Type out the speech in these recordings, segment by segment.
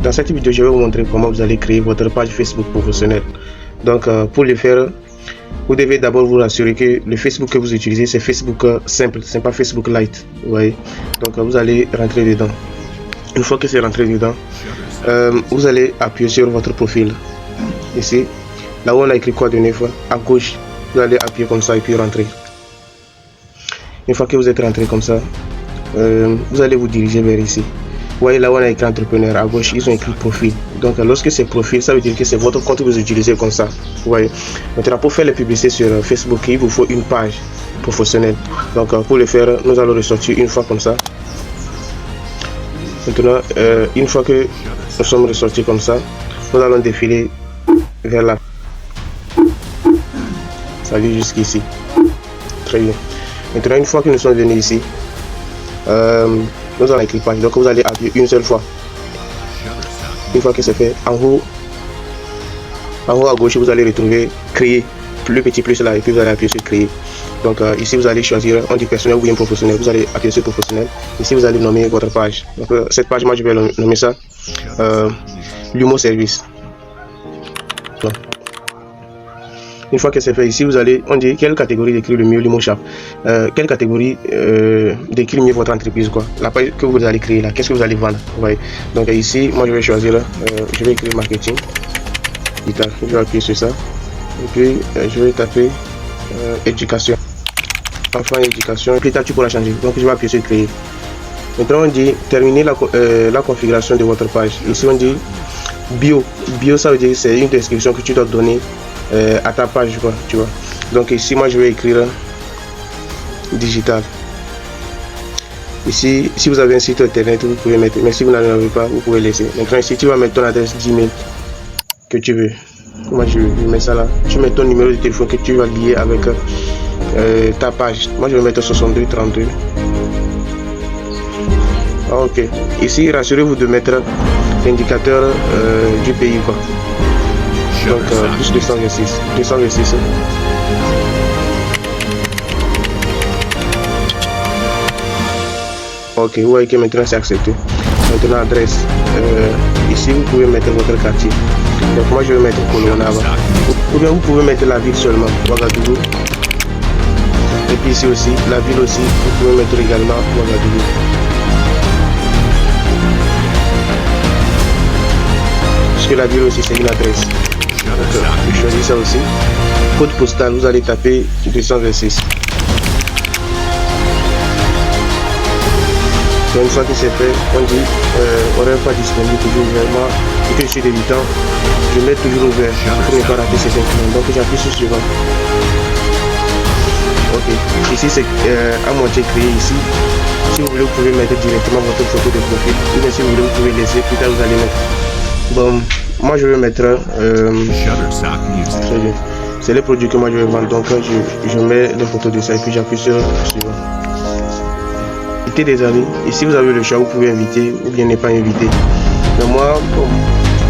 Dans cette vidéo, je vais vous montrer comment vous allez créer votre page Facebook professionnelle. Donc, pour le faire, vous devez d'abord vous rassurer que le Facebook que vous utilisez, c'est Facebook simple, c'est pas Facebook Lite. Vous voyez. Donc, vous allez rentrer dedans. Une fois que c'est rentré dedans, vous allez appuyer sur votre profil. Ici, là où on a écrit coordonnées à gauche, vous allez appuyer comme ça et puis rentrer. Une fois que vous êtes rentré comme ça, vous allez vous diriger vers ici. Vous voyez là où on a écrit entrepreneur à gauche, ils ont écrit profil. Donc lorsque c'est profil, ça veut dire que c'est votre compte que vous utilisez comme ça. Vous voyez. Maintenant, pour faire les publicités sur Facebook, il vous faut une page professionnelle. Donc pour le faire, nous allons ressortir une fois comme ça. Maintenant, une fois que nous sommes ressortis comme ça, nous allons défiler vers là. Ça vient jusqu'ici. Très bien. Maintenant, une fois que nous sommes venus ici, nous allons écrire page. Donc vous allez appuyer une seule fois. Une fois que c'est fait, en haut à gauche, vous allez retrouver créer, le petit plus là, et puis vous allez appuyer sur créer. Donc ici vous allez choisir, on dit personnel ou bien professionnel, vous allez appuyer sur professionnel. Ici vous allez nommer votre page. Donc cette page, moi je vais nommer ça Lumo Service. Donc, une fois que c'est fait ici, vous allez, on dit quelle catégorie décrit le mieux Lumo Shop, quelle catégorie décrit mieux votre entreprise, quoi. La page que vous allez créer là, qu'est-ce que vous allez vendre, vous voyez. Donc ici, moi je vais choisir, je vais écrire marketing, je vais appuyer sur ça, et puis je vais taper éducation, enfin éducation, et puis là tu pourras changer. Donc je vais appuyer sur créer. Maintenant on dit terminer la configuration de votre page. Ici on dit bio, ça veut dire c'est une description que tu dois donner à ta page, quoi, tu vois. Donc ici moi je vais écrire digital. Ici si vous avez un site internet vous pouvez mettre, mais si vous n'en avez pas vous pouvez laisser. Maintenant ici tu vas mettre ton adresse d'email que tu veux. Moi je mets ça là. Tu mets ton numéro de téléphone que tu vas lier avec ta page. Moi je vais mettre 62 32. Ok. Ici rassurez-vous de mettre l'indicateur du pays, quoi. Donc plus 226. Ok, vous voyez que maintenant c'est accepté. Maintenant adresse, ici vous pouvez mettre votre quartier. Donc moi je vais mettre Kolonaba. Ou bien vous pouvez mettre la ville seulement, Ouagadougou. Et puis ici aussi, la ville aussi, vous pouvez mettre également Ouagadougou. Puisque la ville aussi c'est une adresse. Donc je choisis ça aussi. Code postal, vous allez taper 226. Donc une fois que c'est fait, on dit horaire pas disponible, toujours vraiment, et que je suis débutant, je mets toujours ouvert pour ne pas rater ces incréments. Donc j'appuie sur suivant. Ok, ici c'est à moitié créé ici. Si vous voulez, vous pouvez mettre directement votre photo de profil, ou bien si vous voulez, vous pouvez laisser, plus tard vous allez mettre. Bon, moi je vais mettre c'est les produits que moi je vais vendre, donc je mets les photos de ça et puis j'appuie sur suivant. Inviter des amis, ici vous avez le choix, vous pouvez inviter ou bien ne pas inviter. Mais moi, bon,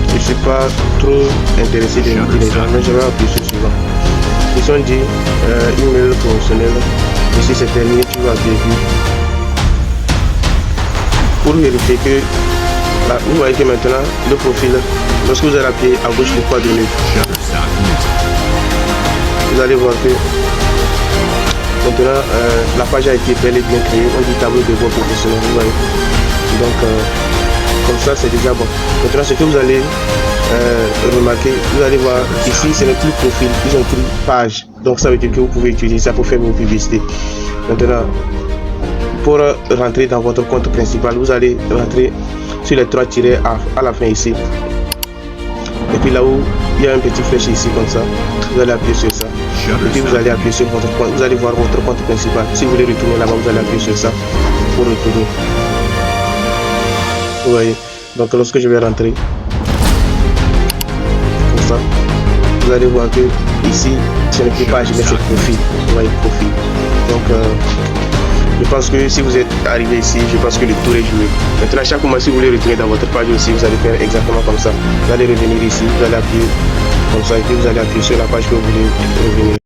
je ne suis pas trop intéressé d'inviter les gens, mais je vais appuyer sur suivant. Ici on dit email professionnel, ici c'est terminé, tu vas appuyer pour vérifier que là, vous voyez que maintenant le profil, lorsque vous allez appuyer à gauche le coordonnées, vous allez voir que maintenant la page a été bel et bien créée. On dit tableau de bord professionnel, vous voyez. Donc comme ça c'est déjà bon. Maintenant ce que vous allez remarquer, vous allez voir ici ce n'est plus profil, ils ont pris page. Donc ça veut dire que vous pouvez utiliser ça pour faire vos publicités. Maintenant pour rentrer dans votre compte principal, vous allez rentrer sur les trois tirets à la fin ici. Et puis là où il y a un petit flèche ici comme ça, vous allez appuyer sur ça. Et puis vous allez appuyer sur votre compte, vous allez voir votre compte principal. Si vous voulez retourner là-bas, vous allez appuyer sur ça pour retourner. Vous voyez. Donc lorsque je vais rentrer comme ça, vous allez voir que ici ce n'est plus page mais c'est profil. Vous voyez, profil. Donc je pense que si vous êtes arrivé ici, je pense que le tour est joué. Maintenant, à chaque moment, si vous voulez retourner dans votre page aussi, vous allez faire exactement comme ça. Vous allez revenir ici, vous allez appuyer comme ça, et puis vous allez appuyer sur la page que vous voulez revenir.